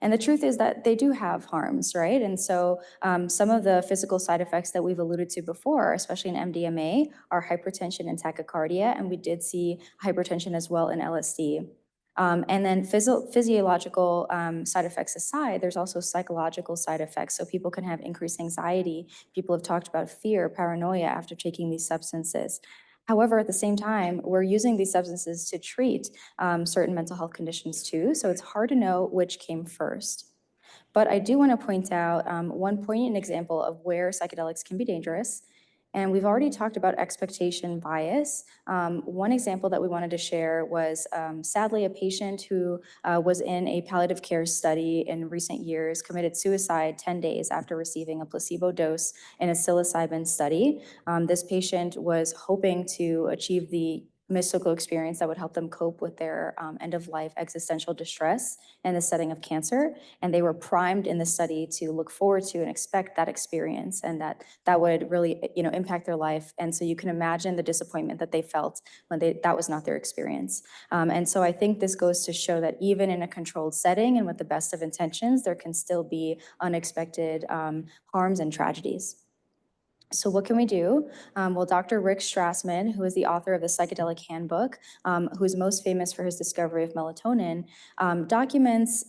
S4: And the truth is that they do have harms, right? And so some of the physical side effects that we've alluded to before, especially in MDMA, are hypertension and tachycardia, and we did see hypertension as well in LSD. And then physiological side effects aside, there's also psychological side effects. So people can have increased anxiety. People have talked about fear, paranoia after taking these substances. However, at the same time, we're using these substances to treat certain mental health conditions too, so it's hard to know which came first. But I do want to point out one poignant example of where psychedelics can be dangerous. And we've already talked about expectation bias. One example that we wanted to share was sadly a patient who was in a palliative care study in recent years committed suicide 10 days after receiving a placebo dose in a psilocybin study. This patient was hoping to achieve the mystical experience that would help them cope with their end-of-life existential distress in the setting of cancer. And they were primed in the study to look forward to and expect that experience, and that would really, impact their life. And so you can imagine the disappointment that they felt when that was not their experience. And so I think this goes to show that even in a controlled setting and with the best of intentions, there can still be unexpected harms and tragedies. So what can we do? Well, Dr. Rick Strassman, who is the author of the Psychedelic Handbook, who is most famous for his discovery of melatonin, documents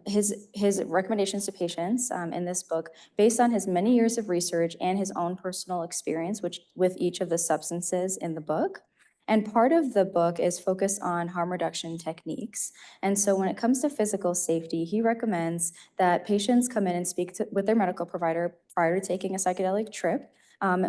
S4: his recommendations to patients in this book based on his many years of research and his own personal experience with each of the substances in the book. And part of the book is focused on harm reduction techniques. And so when it comes to physical safety, he recommends that patients come in and speak with their medical provider prior to taking a psychedelic trip,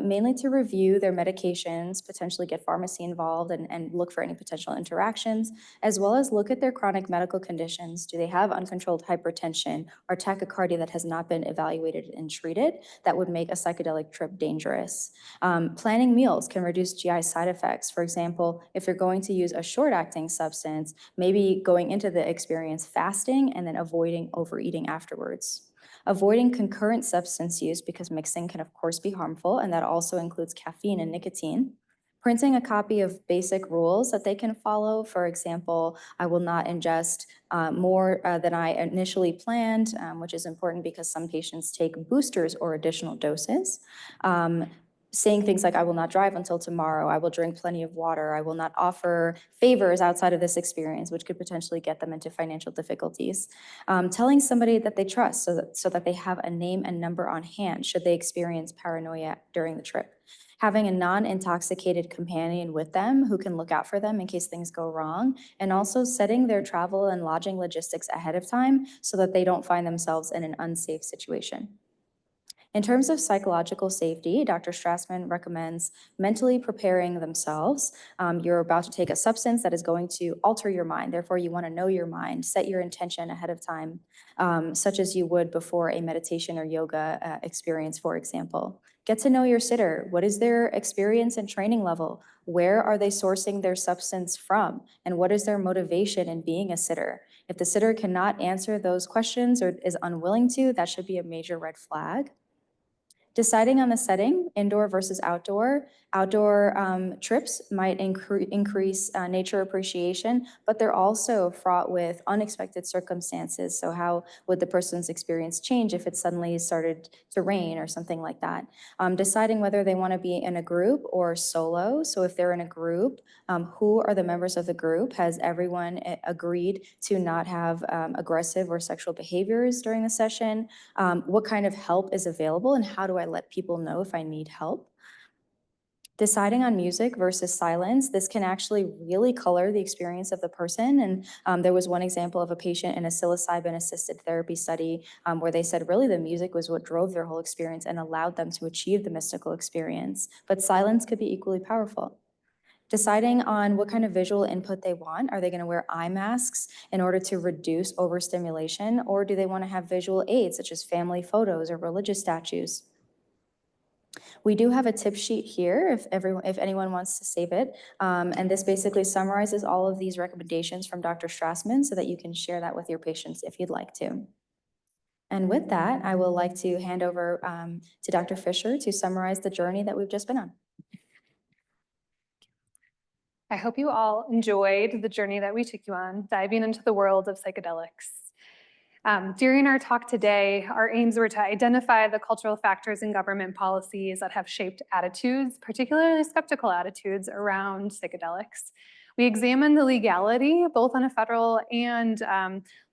S4: mainly to review their medications, potentially get pharmacy involved and look for any potential interactions, as well as look at their chronic medical conditions. Do they have uncontrolled hypertension or tachycardia that has not been evaluated and treated that would make a psychedelic trip dangerous? Planning meals can reduce GI side effects. For example, if you're going to use a short-acting substance, maybe going into the experience fasting and then avoiding overeating afterwards. Avoiding concurrent substance use, because mixing can of course be harmful, and that also includes caffeine and nicotine. Printing a copy of basic rules that they can follow. For example, I will not ingest more than I initially planned, which is important because some patients take boosters or additional doses. Saying things like, I will not drive until tomorrow, I will drink plenty of water, I will not offer favors outside of this experience, which could potentially get them into financial difficulties. Telling somebody that they trust so that they have a name and number on hand should they experience paranoia during the trip. Having a non-intoxicated companion with them who can look out for them in case things go wrong, and also setting their travel and lodging logistics ahead of time so that they don't find themselves in an unsafe situation. In terms of psychological safety, Dr. Strassman recommends mentally preparing themselves. You're about to take a substance that is going to alter your mind. Therefore, you want to know your mind, set your intention ahead of time, such as you would before a meditation or yoga experience, for example. Get to know your sitter. What is their experience and training level? Where are they sourcing their substance from? And what is their motivation in being a sitter? If the sitter cannot answer those questions or is unwilling to, that should be a major red flag. Deciding on the setting, indoor versus outdoor. Outdoor trips might increase nature appreciation, but they're also fraught with unexpected circumstances. So how would the person's experience change if it suddenly started to rain or something like that? Deciding whether they want to be in a group or solo. So if they're in a group, who are the members of the group? Has everyone agreed to not have aggressive or sexual behaviors during the session? What kind of help is available, and how do I let people know if I need help? Deciding on music versus silence, this can actually really color the experience of the person. And there was one example of a patient in a psilocybin-assisted therapy study where they said really the music was what drove their whole experience and allowed them to achieve the mystical experience. But silence could be equally powerful. Deciding on what kind of visual input they want. Are they going to wear eye masks in order to reduce overstimulation, or do they want to have visual aids such as family photos or religious statues? We do have a tip sheet here if anyone wants to save it. And this basically summarizes all of these recommendations from Dr. Strassman so that you can share that with your patients if you'd like to. And with that, I will like to hand over to Dr. Fisher to summarize the journey that we've just been on.
S5: I hope you all enjoyed the journey that we took you on, diving into the world of psychedelics. During our talk today, our aims were to identify the cultural factors in government policies that have shaped attitudes, particularly skeptical attitudes around psychedelics. We examined the legality, both on a federal and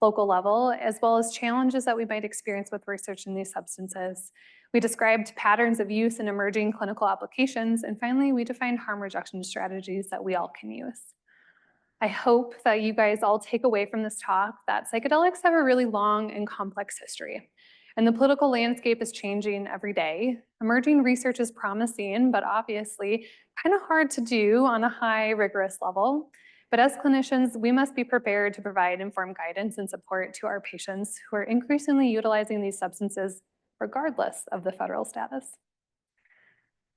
S5: local level, as well as challenges that we might experience with research in these substances. We described patterns of use and emerging clinical applications, and finally, we defined harm reduction strategies that we all can use. I hope that you guys all take away from this talk that psychedelics have a really long and complex history, and the political landscape is changing every day. Emerging research is promising, but obviously kind of hard to do on a high, rigorous level. But as clinicians, we must be prepared to provide informed guidance and support to our patients who are increasingly utilizing these substances regardless of the federal status.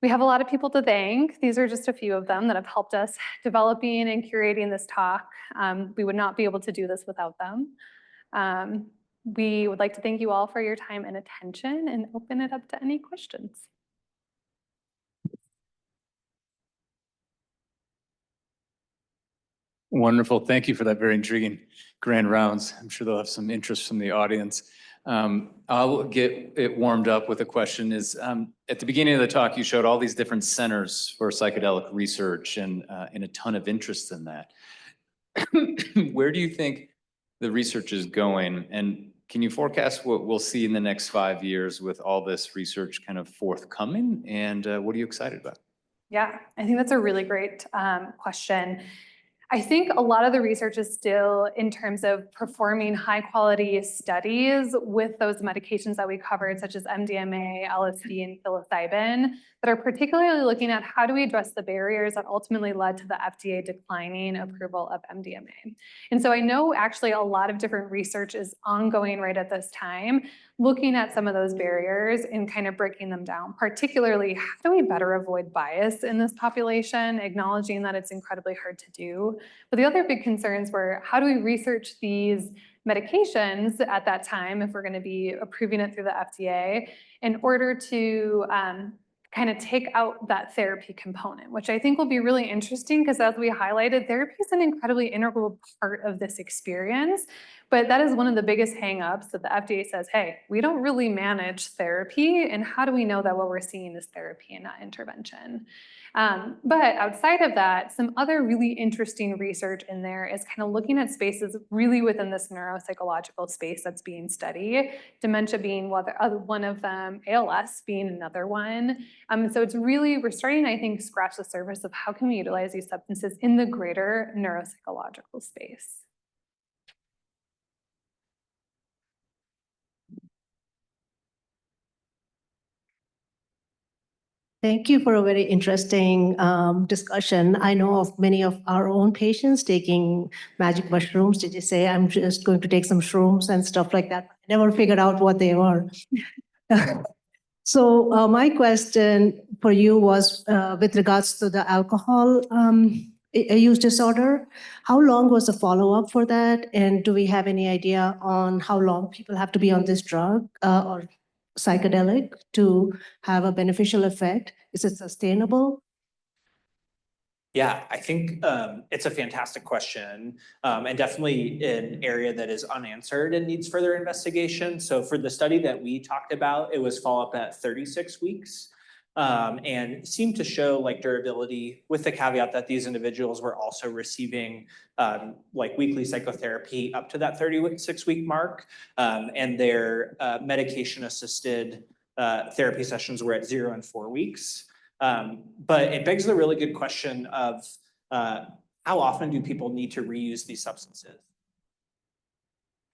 S5: We have a lot of people to thank. These are just a few of them that have helped us developing and curating this talk. We would not be able to do this without them. We would like to thank you all for your time and attention and open it up to any questions.
S3: Wonderful. Thank you for that very intriguing grand rounds. I'm sure they'll have some interest from the audience. I'll get it warmed up with a question is, at the beginning of the talk, you showed all these different centers for psychedelic research and a ton of interest in that. Where do you think the research is going? And can you forecast what we'll see in the next 5 years with all this research kind of forthcoming? And what are you excited about?
S5: Yeah, I think that's a really great question. I think a lot of the research is still in terms of performing high quality studies with those medications that we covered, such as MDMA, LSD, and psilocybin, that are particularly looking at how do we address the barriers that ultimately led to the FDA declining approval of MDMA. And so I know actually a lot of different research is ongoing right at this time, looking at some of those barriers and kind of breaking them down, particularly how do we better avoid bias in this population, acknowledging that it's incredibly hard to do. But the other big concerns were how do we research these medications at that time, if we're going to be approving it through the FDA, in order to kind of take out that therapy component, which I think will be really interesting because as we highlighted, therapy is an incredibly integral part of this experience. But that is one of the biggest hangups that the FDA says, hey, we don't really manage therapy. And how do we know that what we're seeing is therapy and not intervention? But outside of that, some other really interesting research in there is kind of looking at spaces really within this neuropsychological space that's being studied, dementia being one of them, ALS being another one. So it's really, we're starting, I think, scratch the surface of how can we utilize these substances in the greater neuropsychological space.
S7: Thank you for a very interesting discussion. I know of many of our own patients taking magic mushrooms. Did you say, I'm just going to take some shrooms and stuff like that? I never figured out what they were. So my question for you was with regards to the alcohol use disorder. How long was the follow-up for that? And do we have any idea on how long people have to be on this drug or psychedelic to have a beneficial effect? Is it sustainable?
S6: Yeah, I think it's a fantastic question and definitely an area that is unanswered and needs further investigation. So for the study that we talked about, it was follow-up at 36 weeks and seemed to show like durability with the caveat that these individuals were also receiving like weekly psychotherapy up to that 36-week mark and their medication-assisted therapy sessions were at 0 and 4 weeks. But it begs the really good question of how often do people need to reuse these substances?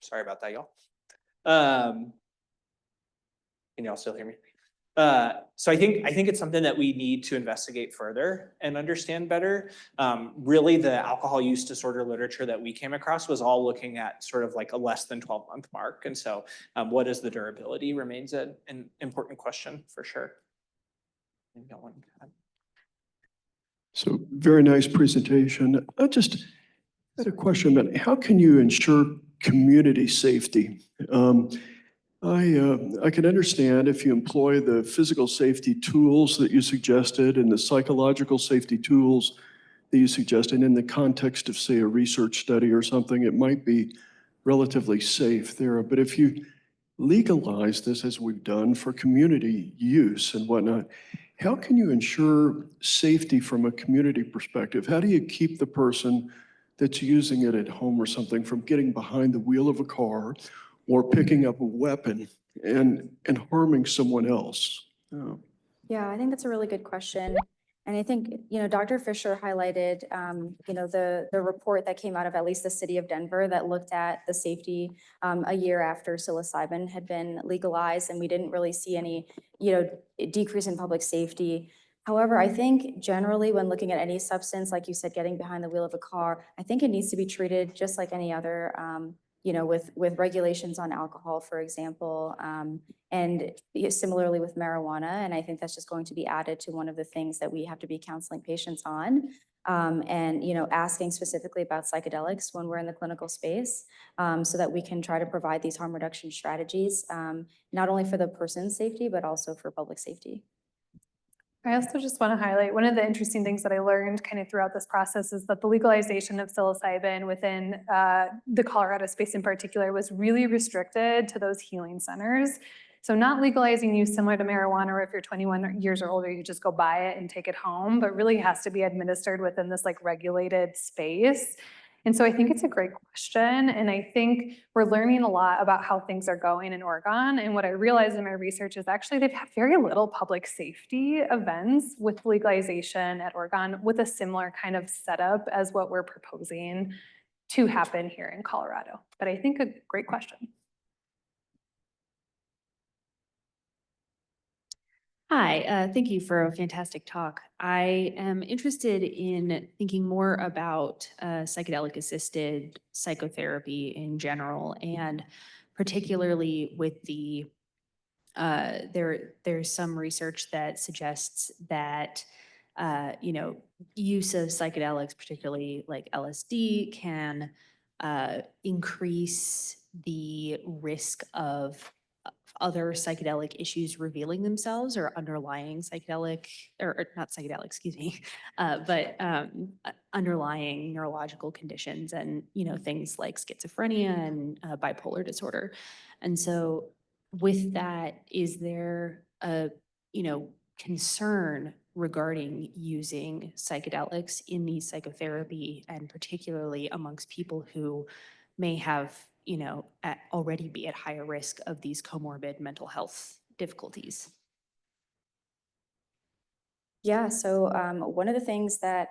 S6: Sorry about that, y'all. Can y'all still hear me? So I think it's something that we need to investigate further and understand better. Really, the alcohol use disorder literature that we came across was all looking at sort of like a less than 12-month mark. And so what is the durability remains an important question for sure.
S8: So very nice presentation. I just had a question about how can you ensure community safety? I can understand if you employ the physical safety tools that you suggested and the psychological safety tools that you suggested in the context of, say, a research study or something, it might be relatively safe there. But if you legalize this, as we've done, for community use and whatnot, how can you ensure safety from a community perspective? How do you keep the person that's using it at home or something from getting behind the wheel of a car or picking up a weapon and harming someone else? Oh.
S4: Yeah, I think that's a really good question. And I think, Dr. Fisher highlighted, the report that came out of at least the city of Denver that looked at the safety a year after psilocybin had been legalized, and we didn't really see any, decrease in public safety. However, I think generally when looking at any substance, like you said, getting behind the wheel of a car, I think it needs to be treated just like any other you know, with regulations on alcohol, for example, and similarly with marijuana. And I think that's just going to be added to one of the things that we have to be counseling patients on. And, you know, asking specifically about psychedelics when we're in the clinical space, so that we can try to provide these harm reduction strategies, not only for the person's safety, but also for public safety.
S5: I also just want to highlight one of the interesting things that I learned kind of throughout this process is that the legalization of psilocybin within the Colorado space in particular was really restricted to those healing centers. So not legalizing use similar to marijuana, or if you're 21 years or older, you just go buy it and take it home, but really has to be administered within this like regulated space. And so I think it's a great question. And I think we're learning a lot about how things are going in Oregon. And what I realized in my research is actually they've had very little public safety events with legalization at Oregon with a similar kind of setup as what we're proposing to happen here in Colorado. But I think a great question.
S9: Hi, thank you for a fantastic talk. I am interested in thinking more about psychedelic-assisted psychotherapy in general, and particularly with the, there's some research that suggests that, you know, use of psychedelics, particularly like LSD, can increase the risk of other psychedelic issues revealing themselves, or underlying psychedelic, or not psychedelic, excuse me, but underlying neurological conditions, and, you know, things like schizophrenia and bipolar disorder. And so with that, is there a, you know, concern regarding using psychedelics in the psychotherapy, and particularly amongst people who may have, you know, already be at higher risk of these comorbid mental health difficulties?
S4: Yeah, so one of the things that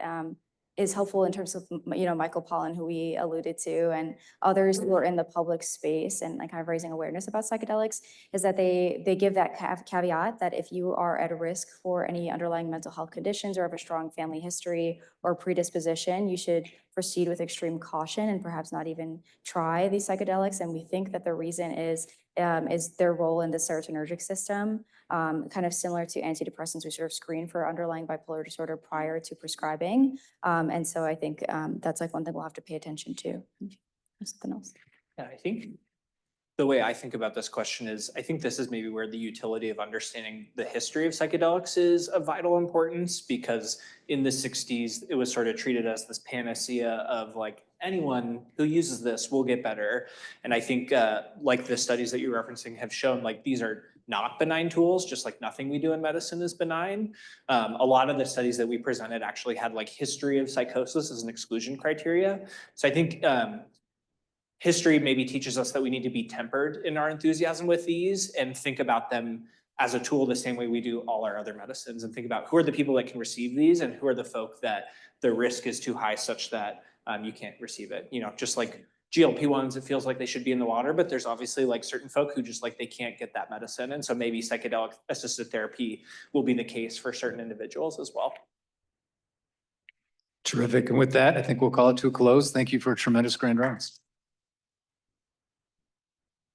S4: is helpful in terms of, you know, Michael Pollan, who we alluded to, and others who are in the public space and like kind of raising awareness about psychedelics, is that they give that caveat that if you are at a risk for any underlying mental health conditions, or have a strong family history or predisposition, you should proceed with extreme caution and perhaps not even try these psychedelics. And we think that the reason is their role in the serotonergic system. Kind of similar to antidepressants, we sort of screen for underlying bipolar disorder prior to prescribing. And so I think that's like one thing we'll have to pay attention to. Something else.
S6: Yeah, I think the way I think about this question is, I think this is maybe where the utility of understanding the history of psychedelics is of vital importance, because in the 60s, it was sort of treated as this panacea of like, anyone who uses this will get better. And I think like the studies that you're referencing have shown, like these are not benign tools, just like nothing we do in medicine is benign. A lot of the studies that we presented actually had like history of psychosis as an exclusion criteria. So I think history maybe teaches us that we need to be tempered in our enthusiasm with these, and think about them as a tool the same way we do all our other medicines, and think about who are the people that can receive these, and who are the folk that the risk is too high such that you can't receive it. You know, just like GLP-1s, it feels like they should be in the water, but there's obviously like certain folk who just like they can't get that medicine. And so maybe psychedelic assisted therapy will be the case for certain individuals as well.
S3: Terrific. And with that, I think we'll call it to a close. Thank you for a tremendous grand rounds.